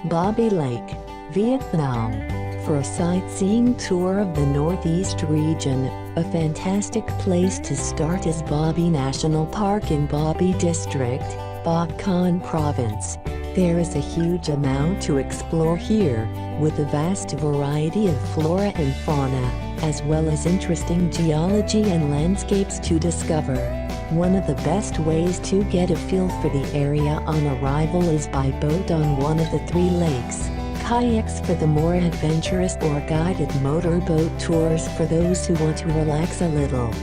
Bobby Lake, Vietnam. For a sightseeing tour of the Northeast region, a fantastic place to start is Bobby National Park in Bobby District, Bac Kan Province. There is a huge amount to explore here, with a vast variety of flora and fauna, as well as interesting geology and landscapes to discover. One of the best ways to get a feel for the area on arrival is by boat on one of the three lakes, kayaks for the more adventurous, or guided motorboat tours for those who want to relax a little.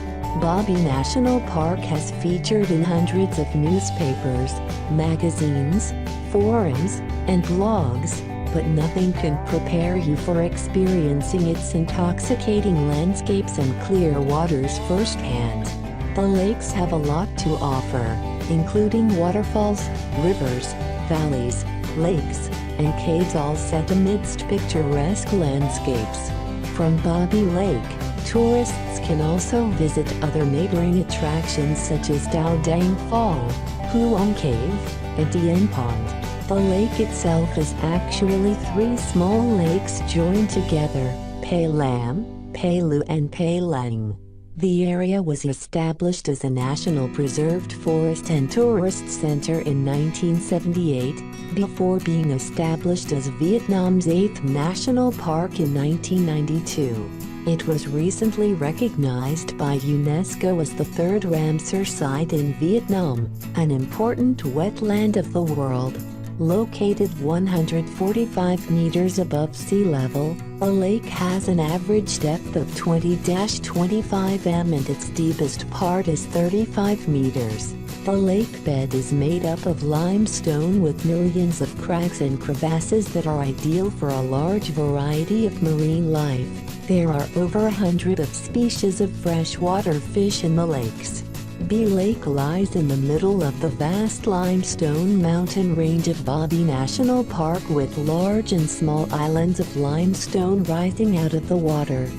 Bobby National Park has featured in hundreds of newspapers, magazines, forums, and blogs, but nothing can prepare you for experiencing its intoxicating landscapes and clear waters firsthand. The lakes have a lot to offer, including waterfalls, rivers, valleys, lakes, and caves, all set amidst picturesque landscapes. From Bobby Lake, tourists can also visit other neighboring attractions such as Dau Dang Fall, Puong Cave, and Tien Pond. The lake itself is actually three small lakes joined together, Pay Lam, Pay Lu and Pay Lang. The area was established as a national preserved forest and tourist center in 1978, before being established as Vietnam's 8th national park in 1992. It was recently recognized by UNESCO as the third Ramsar site in Vietnam, an important wetland of the world. Located 145 meters above sea level, a lake has an average depth of 20-25 m and its deepest part is 35 meters. The lake bed is made up of limestone with millions of cracks and crevasses that are ideal for a large variety of marine life. There are over 100 of species of freshwater fish in the lakes. B Lake lies in the middle of the vast limestone mountain range of Bobby National Park, with large and small islands of limestone rising out of the water,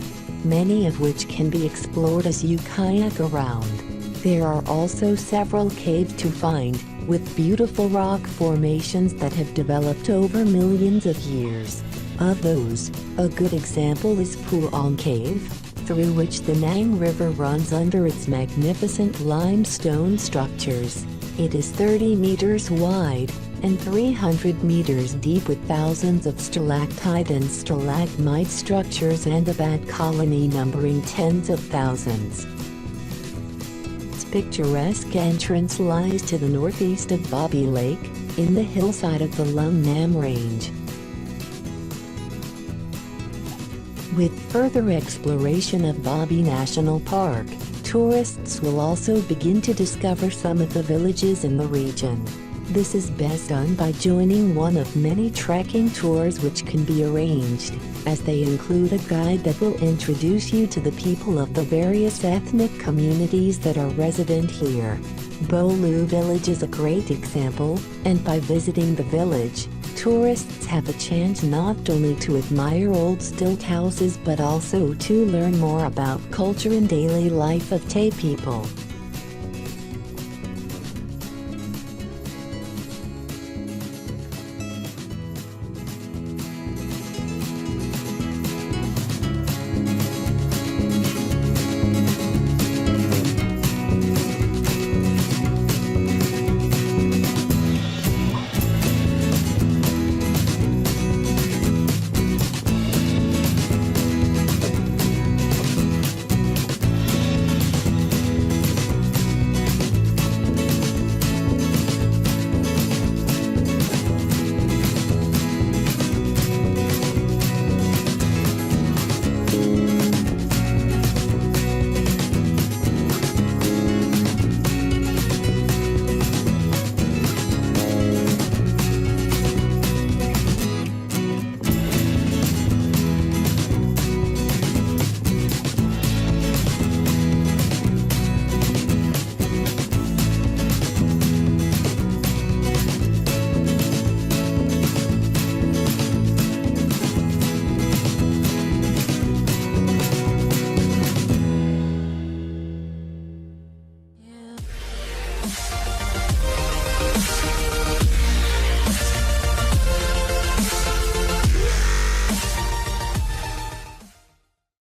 many of which can be explored as you kayak around. There are also several caves to find, with beautiful rock formations that have developed over millions of years. Of those, a good example is Puong Cave, through which the Nang River runs under its magnificent limestone structures. It is 30 meters wide and 300 meters deep, with thousands of stalactite and stalagmite structures and a bat colony numbering tens of thousands. Its picturesque entrance lies to the northeast of Bobby Lake, in the hillside of the Lung Nam Range. With further exploration of Bobby National Park, tourists will also begin to discover some of the villages in the region. This is best done by joining one of many trekking tours which can be arranged, as they include a guide that will introduce you to the people of the various ethnic communities that are resident here. Bo Lu Village is a great example, and by visiting the village, tourists have a chance not only to admire old stilt houses but also to learn more about culture and daily life of Tay people.